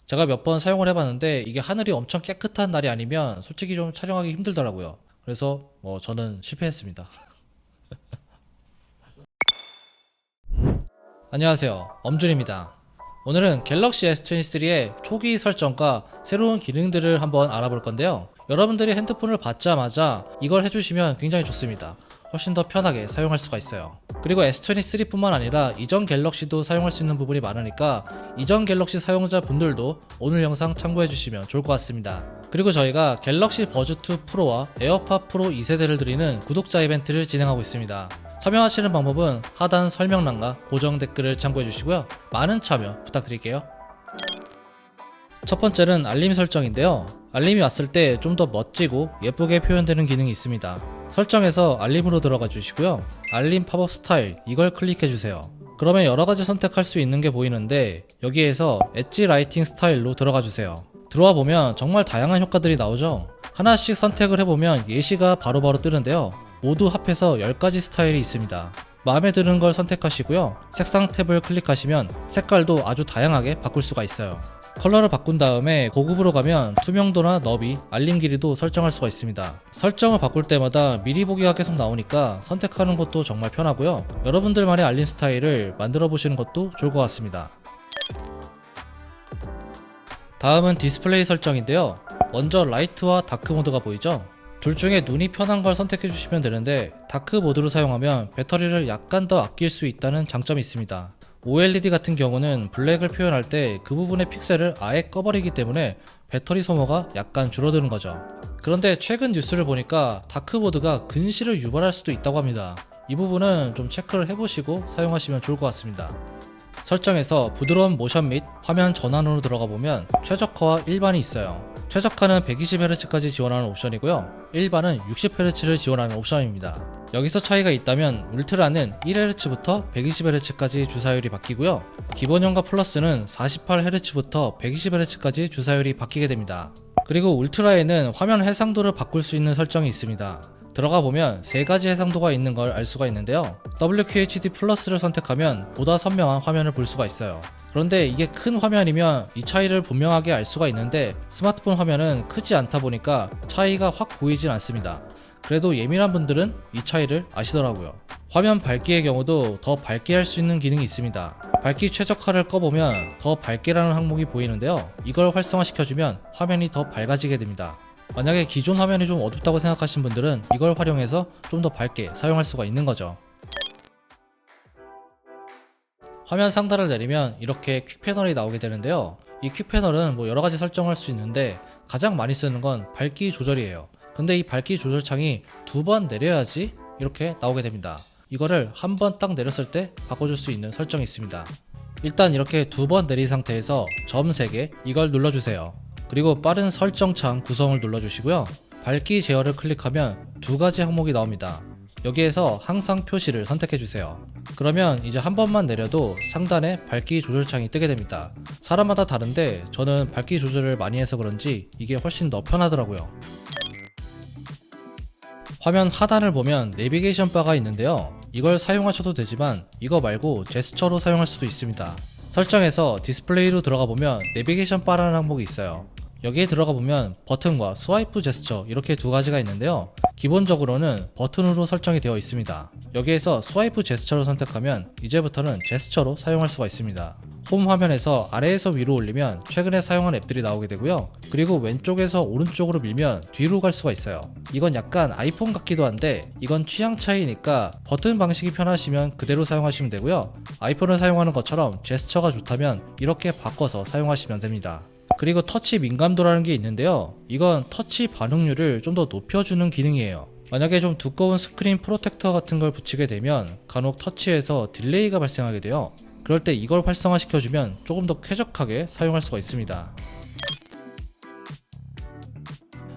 제가 몇 번 사용을 해봤는데 이게 하늘이 엄청 깨끗한 날이 아니면 솔직히 좀 촬영하기 힘들더라고요. 그래서 저는 실패했습니다. 안녕하세요, 엄준입니다. 오늘은 갤럭시 S23의 초기 설정과 새로운 기능들을 한번 알아볼 건데요. 여러분들이 핸드폰을 받자마자 이걸 해주시면 굉장히 좋습니다. 훨씬 더 편하게 사용할 수가 있어요. 그리고 S23뿐만 아니라 이전 갤럭시도 사용할 수 있는 부분이 많으니까 이전 갤럭시 사용자 분들도 오늘 영상 참고해 주시면 좋을 것 같습니다. 그리고 저희가 갤럭시 버즈2 프로와 에어팟 프로 2세대를 드리는 구독자 이벤트를 진행하고 있습니다. 참여하시는 방법은 하단 설명란과 고정 댓글을 참고해 주시고요. 많은 참여 부탁드릴게요. 첫 번째는 알림 설정인데요. 알림이 왔을 때 좀 더 멋지고 예쁘게 표현되는 기능이 있습니다. 설정에서 알림으로 들어가 주시고요. 알림 팝업 스타일, 이걸 클릭해 주세요. 그러면 여러가지 선택할 수 있는 게 보이는데 여기에서 엣지 라이팅 스타일로 들어가 주세요. 들어와 보면 정말 다양한 효과들이 나오죠. 하나씩 선택을 해보면 예시가 바로바로 뜨는데요. 모두 합해서 10가지 스타일이 있습니다. 마음에 드는 걸 선택하시고요. 색상 탭을 클릭하시면 색깔도 아주 다양하게 바꿀 수가 있어요. 컬러를 바꾼 다음에 고급으로 가면 투명도나 너비, 알림 길이도 설정할 수가 있습니다. 설정을 바꿀 때마다 미리 보기가 계속 나오니까 선택하는 것도 정말 편하고요. 여러분들만의 알림 스타일을 만들어 보시는 것도 좋을 것 같습니다. 다음은 디스플레이 설정인데요. 먼저 라이트와 다크 모드가 보이죠? 둘 중에 눈이 편한 걸 선택해 주시면 되는데 다크 모드로 사용하면 배터리를 약간 더 아낄 수 있다는 장점이 있습니다. OLED 같은 경우는 블랙을 표현할 때 그 부분의 픽셀을 아예 꺼버리기 때문에 배터리 소모가 약간 줄어드는 거죠. 그런데 최근 뉴스를 보니까 다크모드가 근시를 유발할 수도 있다고 합니다. 이 부분은 좀 체크를 해보시고 사용하시면 좋을 것 같습니다. 설정에서 부드러운 모션 및 화면 전환으로 들어가 보면 최적화와 일반이 있어요. 최적화는 120Hz까지 지원하는 옵션이고요. 일반은 60Hz를 지원하는 옵션입니다. 여기서 차이가 있다면 울트라는 1Hz부터 120Hz까지 주사율이 바뀌고요. 기본형과 플러스는 48Hz부터 120Hz까지 주사율이 바뀌게 됩니다. 그리고 울트라에는 화면 해상도를 바꿀 수 있는 설정이 있습니다. 들어가 보면 3가지 해상도가 있는 걸 알 수가 있는데요. WQHD 플러스를 선택하면 보다 선명한 화면을 볼 수가 있어요. 그런데 이게 큰 화면이면 이 차이를 분명하게 알 수가 있는데 스마트폰 화면은 크지 않다 보니까 차이가 확 보이진 않습니다. 그래도 예민한 분들은 이 차이를 아시더라고요. 화면 밝기의 경우도 더 밝게 할 수 있는 기능이 있습니다. 밝기 최적화를 꺼보면 더 밝게라는 항목이 보이는데요. 이걸 활성화시켜주면 화면이 더 밝아지게 됩니다. 만약에 기존 화면이 좀 어둡다고 생각하신 분들은 이걸 활용해서 좀 더 밝게 사용할 수가 있는 거죠. 화면 상단을 내리면 이렇게 퀵 패널이 나오게 되는데요. 이 퀵 패널은 여러가지 설정할 수 있는데 가장 많이 쓰는 건 밝기 조절이에요. 근데 이 밝기 조절 창이 2번 내려야지 이렇게 나오게 됩니다. 이거를 한 번 딱 내렸을 때 바꿔줄 수 있는 설정이 있습니다. 일단 이렇게 2번 내린 상태에서 점 3개 이걸 눌러주세요. 그리고 빠른 설정창 구성을 눌러주시고요. 밝기 제어를 클릭하면 2가지 항목이 나옵니다. 여기에서 항상 표시를 선택해주세요. 그러면 이제 한 번만 내려도 상단에 밝기 조절창이 뜨게 됩니다. 사람마다 다른데 저는 밝기 조절을 많이 해서 그런지 이게 훨씬 더 편하더라고요. 화면 하단을 보면 내비게이션 바가 있는데요. 이걸 사용하셔도 되지만 이거 말고 제스처로 사용할 수도 있습니다. 설정에서 디스플레이로 들어가 보면 내비게이션 바라는 항목이 있어요. 여기에 들어가 보면 버튼과 스와이프 제스처 이렇게 2가지가 있는데요. 기본적으로는 버튼으로 설정이 되어 있습니다. 여기에서 스와이프 제스처를 선택하면 이제부터는 제스처로 사용할 수가 있습니다. 홈 화면에서 아래에서 위로 올리면 최근에 사용한 앱들이 나오게 되고요. 그리고 왼쪽에서 오른쪽으로 밀면 뒤로 갈 수가 있어요. 이건 약간 아이폰 같기도 한데 이건 취향 차이니까 버튼 방식이 편하시면 그대로 사용하시면 되고요. 아이폰을 사용하는 것처럼 제스처가 좋다면 이렇게 바꿔서 사용하시면 됩니다. 그리고 터치 민감도라는 게 있는데요. 이건 터치 반응률을 좀 더 높여주는 기능이에요. 만약에 좀 두꺼운 스크린 프로텍터 같은 걸 붙이게 되면 간혹 터치에서 딜레이가 발생하게 돼요. 그럴 때 이걸 활성화시켜주면 조금 더 쾌적하게 사용할 수가 있습니다.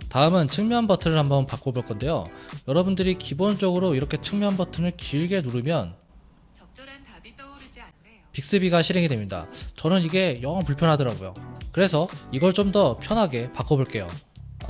다음은 측면 버튼을 한번 바꿔볼 건데요. 여러분들이 기본적으로 이렇게 측면 버튼을 길게 누르면 적절한 답이 떠오르지 않네요. 빅스비가 실행이 됩니다. 저는 이게 영 불편하더라고요. 그래서 이걸 좀 더 편하게 바꿔볼게요.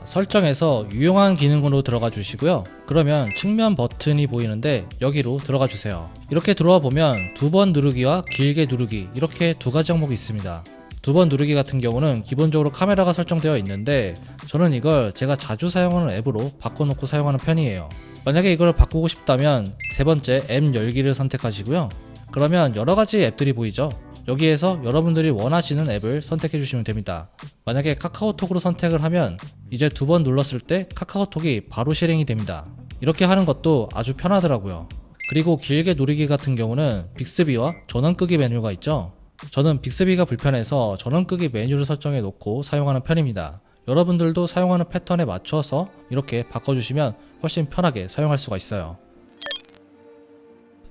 설정에서 유용한 기능으로 들어가 주시고요. 그러면 측면 버튼이 보이는데 여기로 들어가 주세요. 이렇게 들어와 보면 2번 누르기와 길게 누르기 이렇게 2가지 항목이 있습니다. 두 번 누르기 같은 경우는 기본적으로 카메라가 설정되어 있는데 저는 이걸 제가 자주 사용하는 앱으로 바꿔놓고 사용하는 편이에요. 만약에 이걸 바꾸고 싶다면 세 번째 앱 열기를 선택하시고요. 그러면 여러가지 앱들이 보이죠? 여기에서 여러분들이 원하시는 앱을 선택해 주시면 됩니다. 만약에 카카오톡으로 선택을 하면 이제 두 번 눌렀을 때 카카오톡이 바로 실행이 됩니다. 이렇게 하는 것도 아주 편하더라고요. 그리고 길게 누르기 같은 경우는 빅스비와 전원 끄기 메뉴가 있죠. 저는 빅스비가 불편해서 전원 끄기 메뉴를 설정해 놓고 사용하는 편입니다. 여러분들도 사용하는 패턴에 맞춰서 이렇게 바꿔주시면 훨씬 편하게 사용할 수가 있어요.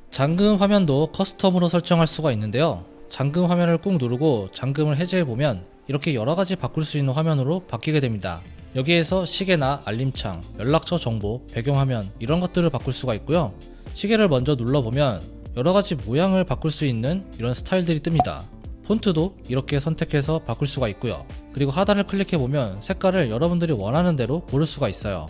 잠금 화면도 커스텀으로 설정할 수가 있는데요. 잠금 화면을 꾹 누르고 잠금을 해제해보면 이렇게 여러가지 바꿀 수 있는 화면으로 바뀌게 됩니다. 여기에서 시계나 알림창, 연락처 정보, 배경화면 이런 것들을 바꿀 수가 있고요. 시계를 먼저 눌러보면 여러가지 모양을 바꿀 수 있는 이런 스타일들이 뜹니다. 폰트도 이렇게 선택해서 바꿀 수가 있고요. 그리고 하단을 클릭해보면 색깔을 여러분들이 원하는 대로 고를 수가 있어요.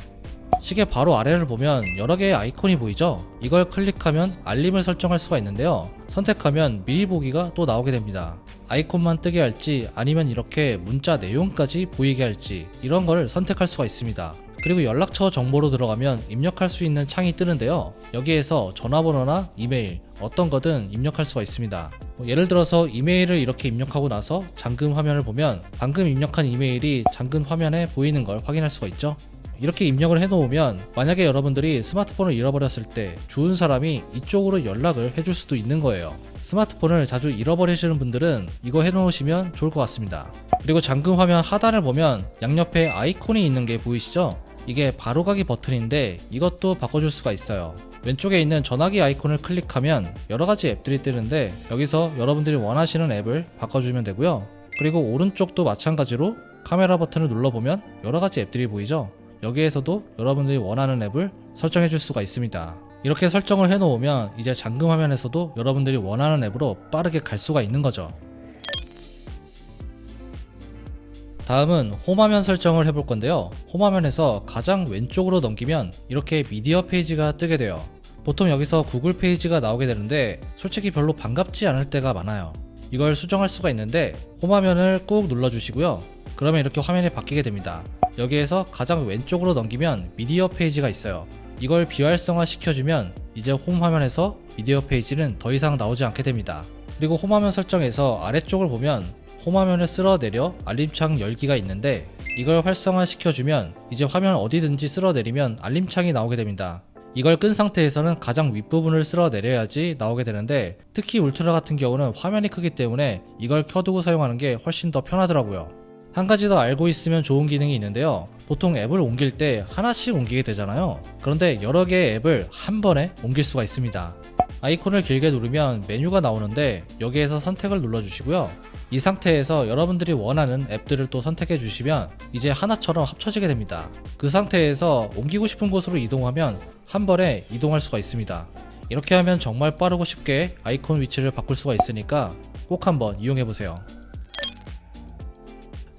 시계 바로 아래를 보면 여러 개의 아이콘이 보이죠? 이걸 클릭하면 알림을 설정할 수가 있는데요. 선택하면 미리 보기가 또 나오게 됩니다. 아이콘만 뜨게 할지 아니면 이렇게 문자 내용까지 보이게 할지 이런 걸 선택할 수가 있습니다. 그리고 연락처 정보로 들어가면 입력할 수 있는 창이 뜨는데요. 여기에서 전화번호나 이메일 어떤 거든 입력할 수가 있습니다. 예를 들어서 이메일을 이렇게 입력하고 나서 잠금 화면을 보면 방금 입력한 이메일이 잠금 화면에 보이는 걸 확인할 수가 있죠. 이렇게 입력을 해놓으면 만약에 여러분들이 스마트폰을 잃어버렸을 때 주운 사람이 이쪽으로 연락을 해줄 수도 있는 거예요. 스마트폰을 자주 잃어버리시는 분들은 이거 해놓으시면 좋을 것 같습니다. 그리고 잠금 화면 하단을 보면 양옆에 아이콘이 있는 게 보이시죠? 이게 바로가기 버튼인데 이것도 바꿔줄 수가 있어요. 왼쪽에 있는 전화기 아이콘을 클릭하면 여러가지 앱들이 뜨는데 여기서 여러분들이 원하시는 앱을 바꿔주면 되고요. 그리고 오른쪽도 마찬가지로 카메라 버튼을 눌러보면 여러가지 앱들이 보이죠? 여기에서도 여러분들이 원하는 앱을 설정해 줄 수가 있습니다. 이렇게 설정을 해놓으면 이제 잠금 화면에서도 여러분들이 원하는 앱으로 빠르게 갈 수가 있는 거죠. 다음은 홈화면 설정을 해볼 건데요. 홈화면에서 가장 왼쪽으로 넘기면 이렇게 미디어 페이지가 뜨게 돼요. 보통 여기서 구글 페이지가 나오게 되는데 솔직히 별로 반갑지 않을 때가 많아요. 이걸 수정할 수가 있는데 홈화면을 꾹 눌러주시고요. 그러면 이렇게 화면이 바뀌게 됩니다. 여기에서 가장 왼쪽으로 넘기면 미디어 페이지가 있어요. 이걸 비활성화 시켜주면 이제 홈 화면에서 미디어 페이지는 더 이상 나오지 않게 됩니다. 그리고 홈 화면 설정에서 아래쪽을 보면 홈 화면을 쓸어내려 알림창 열기가 있는데 이걸 활성화 시켜주면 이제 화면 어디든지 쓸어내리면 알림창이 나오게 됩니다. 이걸 끈 상태에서는 가장 윗부분을 쓸어내려야지 나오게 되는데 특히 울트라 같은 경우는 화면이 크기 때문에 이걸 켜두고 사용하는 게 훨씬 더 편하더라고요. 한 가지 더 알고 있으면 좋은 기능이 있는데요. 보통 앱을 옮길 때 하나씩 옮기게 되잖아요. 그런데 여러 개의 앱을 한 번에 옮길 수가 있습니다. 아이콘을 길게 누르면 메뉴가 나오는데 여기에서 선택을 눌러주시고요. 이 상태에서 여러분들이 원하는 앱들을 또 선택해 주시면 이제 하나처럼 합쳐지게 됩니다. 그 상태에서 옮기고 싶은 곳으로 이동하면 한 번에 이동할 수가 있습니다. 이렇게 하면 정말 빠르고 쉽게 아이콘 위치를 바꿀 수가 있으니까 꼭 한번 이용해 보세요.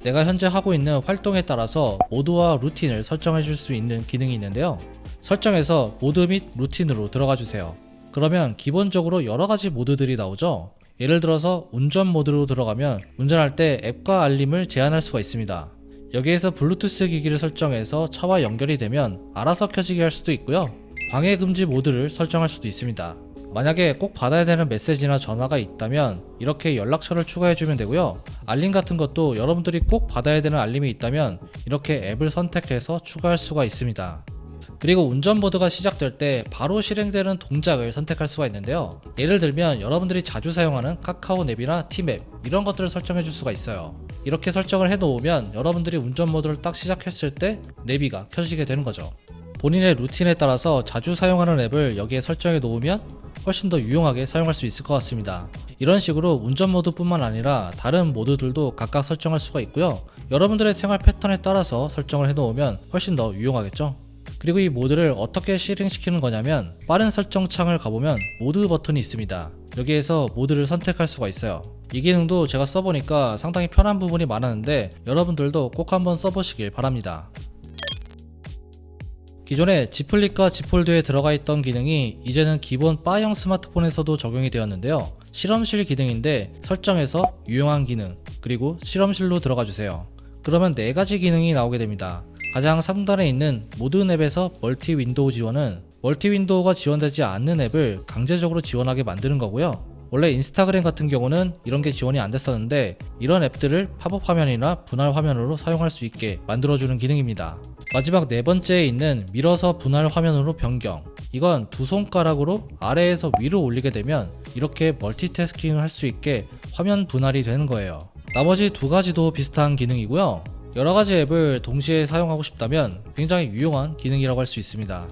내가 현재 하고 있는 활동에 따라서 모드와 루틴을 설정해 줄 수 있는 기능이 있는데요. 설정에서 모드 및 루틴으로 들어가 주세요. 그러면 기본적으로 여러가지 모드들이 나오죠. 예를 들어서 운전 모드로 들어가면 운전할 때 앱과 알림을 제한할 수가 있습니다. 여기에서 블루투스 기기를 설정해서 차와 연결이 되면 알아서 켜지게 할 수도 있고요. 방해 금지 모드를 설정할 수도 있습니다. 만약에 꼭 받아야 되는 메시지나 전화가 있다면 이렇게 연락처를 추가해주면 되고요. 알림 같은 것도 여러분들이 꼭 받아야 되는 알림이 있다면 이렇게 앱을 선택해서 추가할 수가 있습니다. 그리고 운전 모드가 시작될 때 바로 실행되는 동작을 선택할 수가 있는데요. 예를 들면 여러분들이 자주 사용하는 카카오 앱이나 티맵 이런 것들을 설정해 줄 수가 있어요. 이렇게 설정을 해 놓으면 여러분들이 운전 모드를 딱 시작했을 때 내비가 켜지게 되는 거죠. 본인의 루틴에 따라서 자주 사용하는 앱을 여기에 설정해 놓으면 훨씬 더 유용하게 사용할 수 있을 것 같습니다. 이런 식으로 운전 모드뿐만 아니라 다른 모드들도 각각 설정할 수가 있고요. 여러분들의 생활 패턴에 따라서 설정을 해 놓으면 훨씬 더 유용하겠죠. 그리고 이 모드를 어떻게 실행시키는 거냐면 빠른 설정 창을 가보면 모드 버튼이 있습니다. 여기에서 모드를 선택할 수가 있어요. 이 기능도 제가 써보니까 상당히 편한 부분이 많았는데 여러분들도 꼭 한번 써보시길 바랍니다. 기존에 Z 플립과 Z 폴드에 들어가 있던 기능이 이제는 기본 바형 스마트폰에서도 적용이 되었는데요. 실험실 기능인데 설정에서 유용한 기능, 그리고 실험실로 들어가 주세요. 그러면 4가지 기능이 나오게 됩니다. 가장 상단에 있는 모든 앱에서 멀티 윈도우 지원은 멀티 윈도우가 지원되지 않는 앱을 강제적으로 지원하게 만드는 거고요. 원래 인스타그램 같은 경우는 이런 게 지원이 안 됐었는데 이런 앱들을 팝업 화면이나 분할 화면으로 사용할 수 있게 만들어주는 기능입니다. 마지막 4번째에 있는 밀어서 분할 화면으로 변경. 이건 두 손가락으로 아래에서 위로 올리게 되면 이렇게 멀티태스킹을 할 수 있게 화면 분할이 되는 거예요. 나머지 2가지도 비슷한 기능이고요. 여러가지 앱을 동시에 사용하고 싶다면 굉장히 유용한 기능이라고 할 수 있습니다.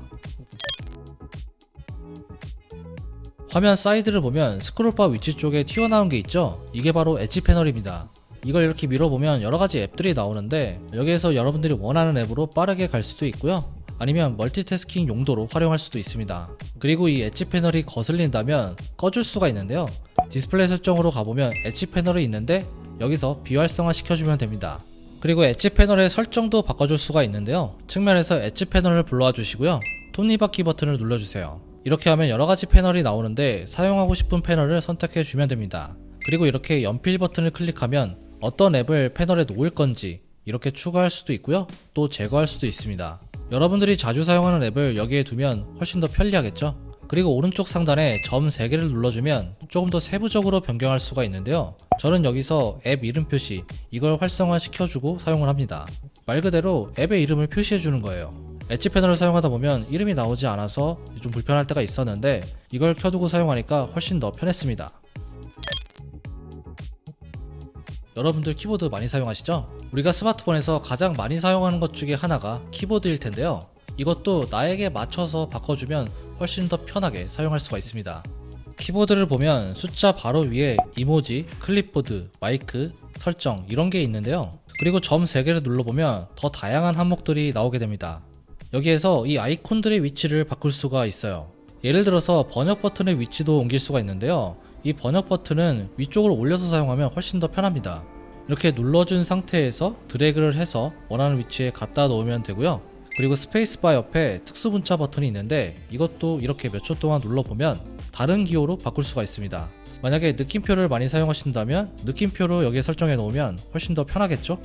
화면 사이드를 보면 스크롤바 위치 쪽에 튀어나온 게 있죠? 이게 바로 엣지 패널입니다. 이걸 이렇게 밀어보면 여러가지 앱들이 나오는데 여기에서 여러분들이 원하는 앱으로 빠르게 갈 수도 있고요. 아니면 멀티태스킹 용도로 활용할 수도 있습니다. 그리고 이 엣지 패널이 거슬린다면 꺼줄 수가 있는데요. 디스플레이 설정으로 가보면 엣지 패널이 있는데 여기서 비활성화 시켜주면 됩니다. 그리고 엣지 패널의 설정도 바꿔줄 수가 있는데요. 측면에서 엣지 패널을 불러와 주시고요. 톱니바퀴 버튼을 눌러주세요. 이렇게 하면 여러가지 패널이 나오는데 사용하고 싶은 패널을 선택해 주면 됩니다. 그리고 이렇게 연필 버튼을 클릭하면 어떤 앱을 패널에 놓을 건지 이렇게 추가할 수도 있고요. 또 제거할 수도 있습니다. 여러분들이 자주 사용하는 앱을 여기에 두면 훨씬 더 편리하겠죠? 그리고 오른쪽 상단에 점 3개를 눌러주면 조금 더 세부적으로 변경할 수가 있는데요. 저는 여기서 앱 이름 표시 이걸 활성화 시켜주고 사용을 합니다. 말 그대로 앱의 이름을 표시해 주는 거예요. 엣지 패널을 사용하다 보면 이름이 나오지 않아서 좀 불편할 때가 있었는데 이걸 켜두고 사용하니까 훨씬 더 편했습니다. 여러분들 키보드 많이 사용하시죠? 우리가 스마트폰에서 가장 많이 사용하는 것 중에 하나가 키보드일 텐데요. 이것도 나에게 맞춰서 바꿔주면 훨씬 더 편하게 사용할 수가 있습니다. 키보드를 보면 숫자 바로 위에 이모지, 클립보드, 마이크, 설정 이런 게 있는데요. 그리고 점 3개를 눌러보면 더 다양한 항목들이 나오게 됩니다. 여기에서 이 아이콘들의 위치를 바꿀 수가 있어요. 예를 들어서 번역 버튼의 위치도 옮길 수가 있는데요. 이 번역 버튼은 위쪽으로 올려서 사용하면 훨씬 더 편합니다. 이렇게 눌러준 상태에서 드래그를 해서 원하는 위치에 갖다 놓으면 되고요. 그리고 스페이스바 옆에 특수분자 버튼이 있는데 이것도 이렇게 몇 초 동안 눌러보면 다른 기호로 바꿀 수가 있습니다. 만약에 느낌표를 많이 사용하신다면 느낌표로 여기에 설정해 놓으면 훨씬 더 편하겠죠?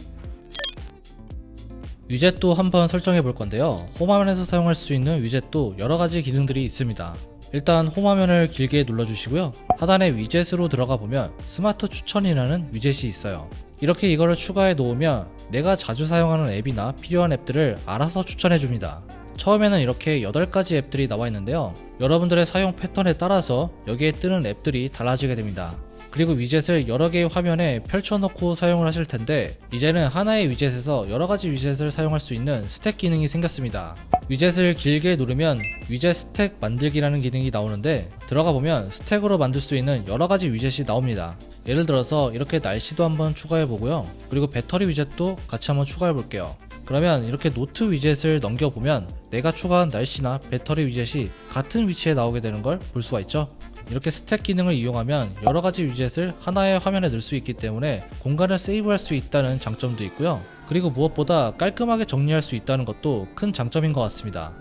위젯도 한번 설정해 볼 건데요. 홈화면에서 사용할 수 있는 위젯도 여러가지 기능들이 있습니다. 일단 홈화면을 길게 눌러주시고요. 하단에 위젯으로 들어가 보면 스마트 추천이라는 위젯이 있어요. 이렇게 이거를 추가해 놓으면 내가 자주 사용하는 앱이나 필요한 앱들을 알아서 추천해 줍니다. 처음에는 이렇게 8가지 앱들이 나와 있는데요. 여러분들의 사용 패턴에 따라서 여기에 뜨는 앱들이 달라지게 됩니다. 그리고 위젯을 여러 개의 화면에 펼쳐놓고 사용을 하실 텐데 이제는 하나의 위젯에서 여러가지 위젯을 사용할 수 있는 스택 기능이 생겼습니다. 위젯을 길게 누르면 위젯 스택 만들기라는 기능이 나오는데 들어가 보면 스택으로 만들 수 있는 여러가지 위젯이 나옵니다. 예를 들어서 이렇게 날씨도 한번 추가해 보고요. 그리고 배터리 위젯도 같이 한번 추가해 볼게요. 그러면 이렇게 노트 위젯을 넘겨보면 내가 추가한 날씨나 배터리 위젯이 같은 위치에 나오게 되는 걸 볼 수가 있죠. 이렇게 스택 기능을 이용하면 여러가지 위젯을 하나의 화면에 넣을 수 있기 때문에 공간을 세이브할 수 있다는 장점도 있고요. 그리고 무엇보다 깔끔하게 정리할 수 있다는 것도 큰 장점인 것 같습니다.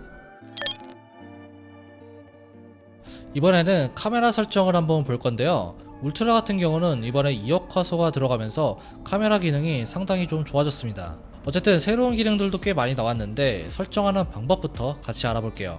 이번에는 카메라 설정을 한번 볼 건데요. 울트라 같은 경우는 이번에 2억 화소가 들어가면서 카메라 기능이 상당히 좀 좋아졌습니다. 어쨌든 새로운 기능들도 꽤 많이 나왔는데 설정하는 방법부터 같이 알아볼게요.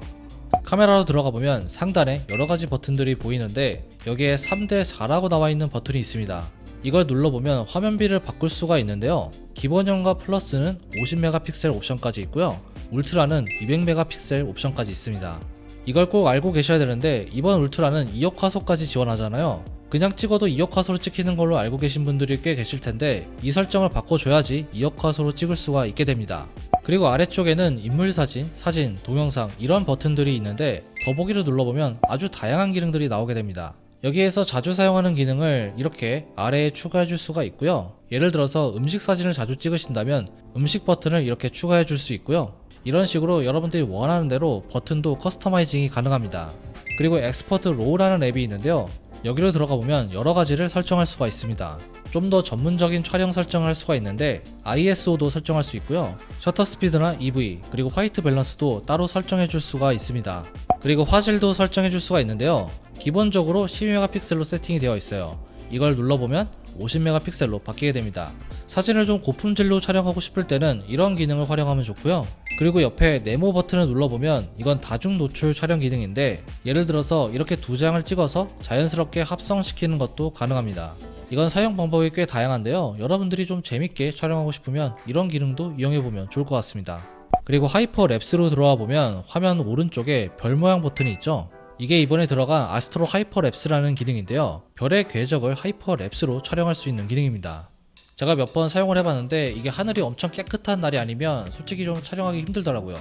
카메라로 들어가 보면 상단에 여러가지 버튼들이 보이는데 여기에 3대4라고 나와 있는 버튼이 있습니다. 이걸 눌러보면 화면비를 바꿀 수가 있는데요. 기본형과 플러스는 50메가픽셀 옵션까지 있고요. 울트라는 200메가픽셀 옵션까지 있습니다. 이걸 꼭 알고 계셔야 되는데 이번 울트라는 2억 화소까지 지원하잖아요. 그냥 찍어도 2억 화소로 찍히는 걸로 알고 계신 분들이 꽤 계실 텐데 이 설정을 바꿔줘야지 2억 화소로 찍을 수가 있게 됩니다. 그리고 아래쪽에는 인물사진, 사진, 동영상 이런 버튼들이 있는데 더보기를 눌러보면 아주 다양한 기능들이 나오게 됩니다. 여기에서 자주 사용하는 기능을 이렇게 아래에 추가해 줄 수가 있고요. 예를 들어서 음식 사진을 자주 찍으신다면 음식 버튼을 이렇게 추가해 줄 수 있고요. 이런 식으로 여러분들이 원하는 대로 버튼도 커스터마이징이 가능합니다. 그리고 엑스퍼트 로우라는 앱이 있는데요. 여기로 들어가 보면 여러 가지를 설정할 수가 있습니다. 좀 더 전문적인 촬영 설정을 할 수가 있는데 ISO도 설정할 수 있고요. 셔터 스피드나 EV 그리고 화이트 밸런스도 따로 설정해 줄 수가 있습니다. 그리고 화질도 설정해 줄 수가 있는데요. 기본적으로 12메가픽셀로 세팅이 되어 있어요. 이걸 눌러보면 50메가픽셀로 바뀌게 됩니다. 사진을 좀 고품질로 촬영하고 싶을 때는 이런 기능을 활용하면 좋고요. 그리고 옆에 네모 버튼을 눌러보면 이건 다중 노출 촬영 기능인데, 예를 들어서 이렇게 두 장을 찍어서 자연스럽게 합성시키는 것도 가능합니다. 이건 사용 방법이 꽤 다양한데요. 여러분들이 좀 재밌게 촬영하고 싶으면 이런 기능도 이용해보면 좋을 것 같습니다. 그리고 하이퍼 랩스로 들어와 보면 화면 오른쪽에 별 모양 버튼이 있죠. 이게 이번에 들어간 아스트로 하이퍼 랩스라는 기능인데요. 별의 궤적을 하이퍼 랩스로 촬영할 수 있는 기능입니다. 제가 몇 번 사용을 해봤는데 이게 하늘이 엄청 깨끗한 날이 아니면 솔직히 좀 촬영하기 힘들더라고요.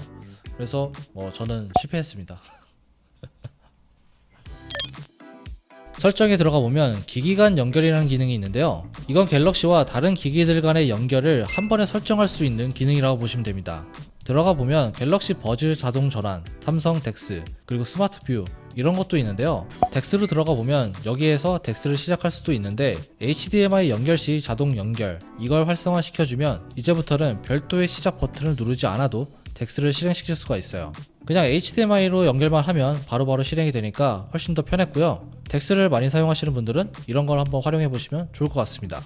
그래서 저는 실패했습니다. 설정에 들어가 보면 기기 간 연결이라는 기능이 있는데요. 이건 갤럭시와 다른 기기들 간의 연결을 한 번에 설정할 수 있는 기능이라고 보시면 됩니다. 들어가 보면 갤럭시 버즈 자동 전환, 삼성 덱스, 그리고 스마트 뷰 이런 것도 있는데요. 덱스로 들어가 보면 여기에서 덱스를 시작할 수도 있는데 HDMI 연결 시 자동 연결, 이걸 활성화 시켜주면 이제부터는 별도의 시작 버튼을 누르지 않아도 덱스를 실행시킬 수가 있어요. 그냥 HDMI로 연결만 하면 바로바로 실행이 되니까 훨씬 더 편했고요. 덱스를 많이 사용하시는 분들은 이런 걸 한번 활용해 보시면 좋을 것 같습니다.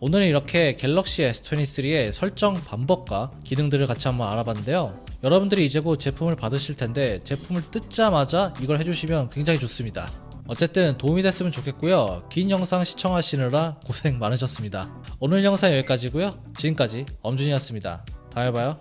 오늘은 이렇게 갤럭시 S23의 설정 방법과 기능들을 같이 한번 알아봤는데요. 여러분들이 이제 곧 제품을 받으실 텐데 제품을 뜯자마자 이걸 해주시면 굉장히 좋습니다. 어쨌든 도움이 됐으면 좋겠고요. 긴 영상 시청하시느라 고생 많으셨습니다. 오늘 영상 여기까지고요. 지금까지 엄준이었습니다. 다음에 봐요.